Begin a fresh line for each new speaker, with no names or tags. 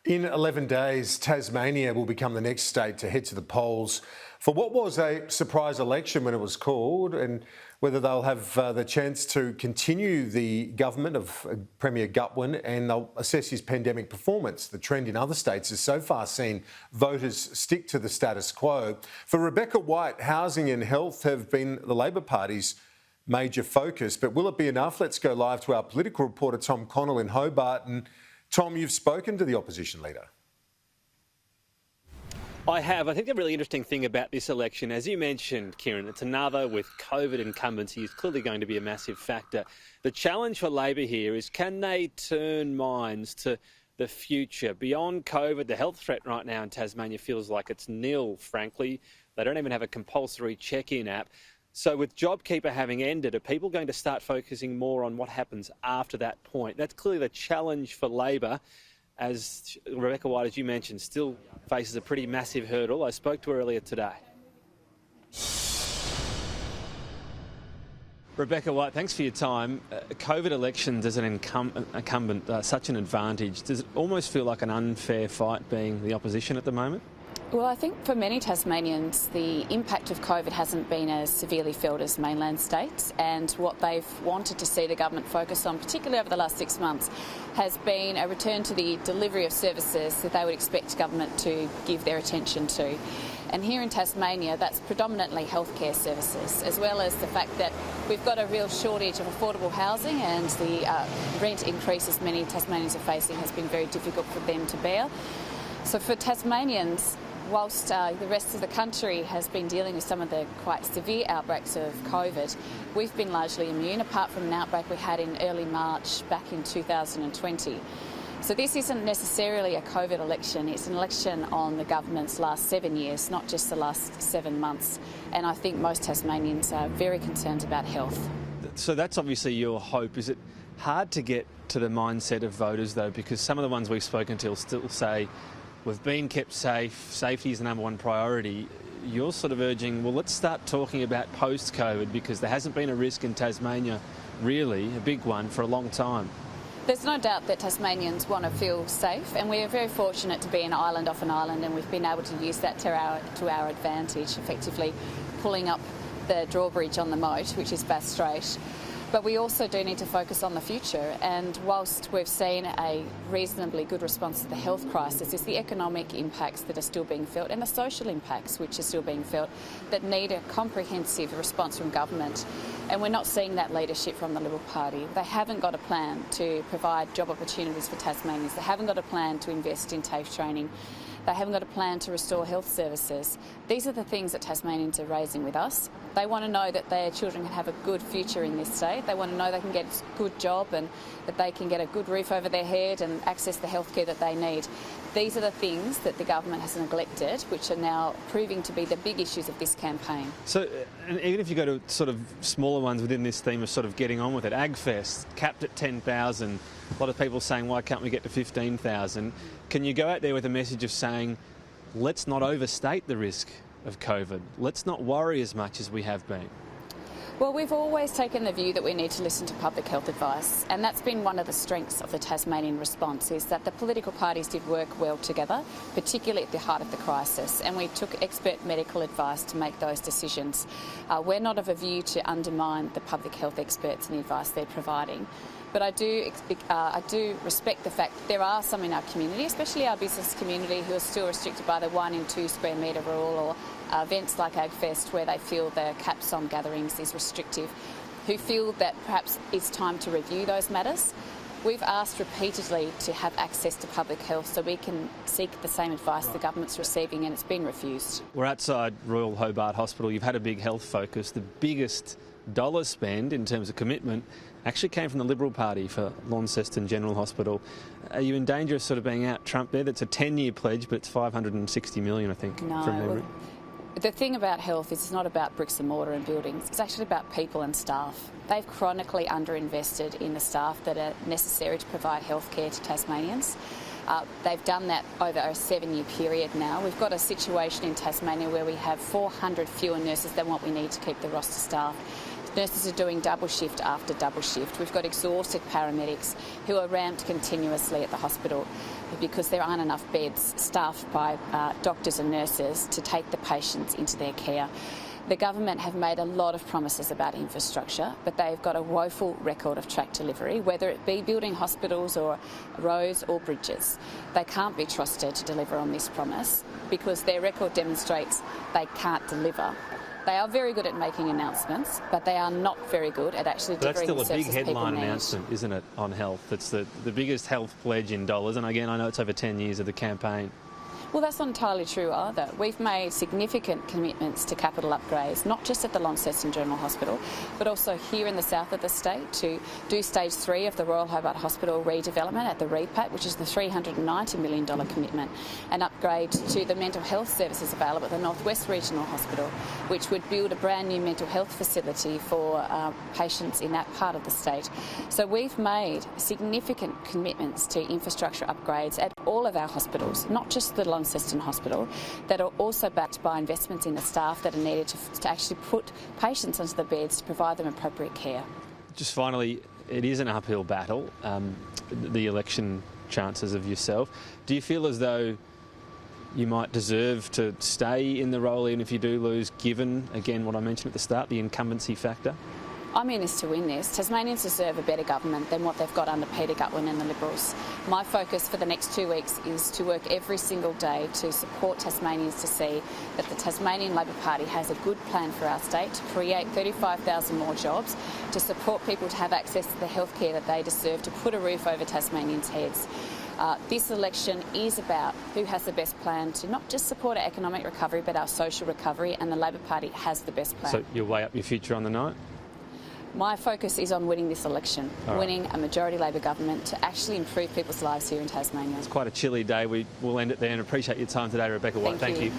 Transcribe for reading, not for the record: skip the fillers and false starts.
In 11 days, Tasmania will become the next state to head to the polls for what was a surprise election when it was called, and whether they'll have the chance to continue the government of Premier Gutwein, and they'll assess his pandemic performance. The trend in other states has so far seen voters stick to the status quo. For Rebecca White, housing and health have been the Labor Party's major focus, but will it be enough? Let's go live to our political reporter Tom Connell in Hobart. And Tom, you've spoken to the opposition leader.
I have. I think the really interesting thing about this election, as you mentioned, Kieran, it's another with COVID incumbency is clearly going to be a massive factor. The challenge for Labor here is, can they turn minds to the future? Beyond COVID, the health threat right now in Tasmania feels like it's nil, frankly. They don't even have a compulsory check-in app. So with JobKeeper having ended, are people going to start focusing more on what happens after that point? That's clearly the challenge for Labor, as Rebecca White, as you mentioned, still faces a pretty massive hurdle. I spoke to her earlier today. Rebecca White, thanks for your time. COVID elections as an incumbent, such an advantage. Does it almost feel like an unfair fight being the opposition at the moment?
Well, I think for many Tasmanians, the impact of COVID hasn't been as severely felt as mainland states, and what they've wanted to see the government focus on, particularly over the last 6 months, has been a return to the delivery of services that they would expect government to give their attention to. And here in Tasmania, that's predominantly healthcare services, as well as the fact that we've got a real shortage of affordable housing, and the rent increases many Tasmanians are facing has been very difficult for them to bear. So for Tasmanians, whilst the rest of the country has been dealing with some of the quite severe outbreaks of COVID, we've been largely immune, apart from an outbreak we had in early March back in 2020. So this isn't necessarily a COVID election, it's an election on the government's last 7 years, not just the last 7 months. And I think most Tasmanians are very concerned about health.
So that's obviously your hope. Is it hard to get to the mindset of voters, though, because some of the ones we've spoken to will still say, we've been kept safe, safety is the number one priority. You're sort of urging, well, let's start talking about post-COVID, because there hasn't been a risk in Tasmania, really, a big one, for a long time.
There's no doubt that Tasmanians want to feel safe, and we are very fortunate to be an island off an island, and we've been able to use that to our advantage, effectively pulling up the drawbridge on the moat, which is Bass Strait. But we also do need to focus on the future, and whilst we've seen a reasonably good response to the health crisis, it's the economic impacts that are still being felt and the social impacts which are still being felt that need a comprehensive response from government. And we're not seeing that leadership from the Liberal Party. They haven't got a plan to provide job opportunities for Tasmanians. They haven't got a plan to invest in TAFE training. They haven't got a plan to restore health services. These are the things that Tasmanians are raising with us. They want to know that their children can have a good future in this state. They want to know they can get a good job and that they can get a good roof over their head and access the healthcare that they need. These are the things that the government has neglected, which are now proving to be the big issues of this campaign.
So, and even if you go to sort of smaller ones within this theme of sort of getting on with it, AgFest, capped at 10,000, a lot of people saying, why can't we get to 15,000? Can you go out there with a message of saying, let's not overstate the risk of COVID. Let's not worry as much as we have been.
Well, we've always taken the view that we need to listen to public health advice, and that's been one of the strengths of the Tasmanian response, is that the political parties did work well together, particularly at the heart of the crisis, and we took expert medical advice to make those decisions. We're not of a view to undermine the public health experts and the advice they're providing. But I do respect the fact that there are some in our community, especially our business community, who are still restricted by the 1 in 2 square metre rule, or events like AgFest where they feel the caps on gatherings is restrictive, who feel that perhaps it's time to review those matters. We've asked repeatedly to have access to public health so we can seek the same advice the government's receiving, and it's been refused. We're
outside Royal Hobart Hospital. You've had a big health focus. The biggest dollar spend in terms of commitment actually came from the Liberal Party for Launceston General Hospital. Are you in danger of sort of being out Trump there? That's a 10-year pledge, but it's $560 million, I think, from memory.
The thing about health is it's not about bricks and mortar and buildings. It's actually about people and staff. They've chronically underinvested in the staff that are necessary to provide healthcare to Tasmanians. They've done that over a 7-year period now. We've got a situation in Tasmania where we have 400 fewer nurses than what we need to keep the roster staff. Nurses are doing double shift after double shift. We've got exhausted paramedics who are ramped continuously at the hospital because there aren't enough beds staffed by doctors and nurses to take the patients into their care. The government have made a lot of promises about infrastructure, but they've got a woeful record of track delivery, whether it be building hospitals or roads or bridges. They can't be trusted to deliver on this promise because their record demonstrates they can't deliver. They are very good at making announcements, but they are not very good at actually delivering the services people need.
That's still a big headline announcement, isn't it, on health? It's the biggest health pledge in dollars, and again, I know it's over 10 years of the campaign.
Well, that's not entirely true either. We've made significant commitments to capital upgrades, not just at the Launceston General Hospital, but also here in the south of the state to do stage 3 of the Royal Hobart Hospital redevelopment at the REPAT, which is the $390 million commitment, and upgrade to the mental health services available at the North West Regional Hospital, which would build a brand new mental health facility for patients in that part of the state. So we've made significant commitments to infrastructure upgrades at all of our hospitals, not just the Launceston Hospital, that are also backed by investments in the staff that are needed to actually put patients onto the beds to provide them appropriate care.
Just finally, it is an uphill battle, the election chances of yourself. Do you feel as though you might deserve to stay in the role even if you do lose, given, again, what I mentioned at the start, the incumbency factor?
I'm in this to win this. Tasmanians deserve a better government than what they've got under Peter Gutwein and the Liberals. My focus for the next 2 weeks is to work every single day to support Tasmanians to see that the Tasmanian Labor Party has a good plan for our state to create 35,000 more jobs, to support people to have access to the healthcare that they deserve, to put a roof over Tasmanians' heads. This election is about who has the best plan to not just support our economic recovery but our social recovery, and the Labor Party has the best plan.
So you'll weigh up your future on the night?
My focus is on winning this election, winning a majority Labor government to actually improve people's lives here in Tasmania.
It's quite a chilly day. We'll end it there and appreciate your time today, Rebecca White. Thank you.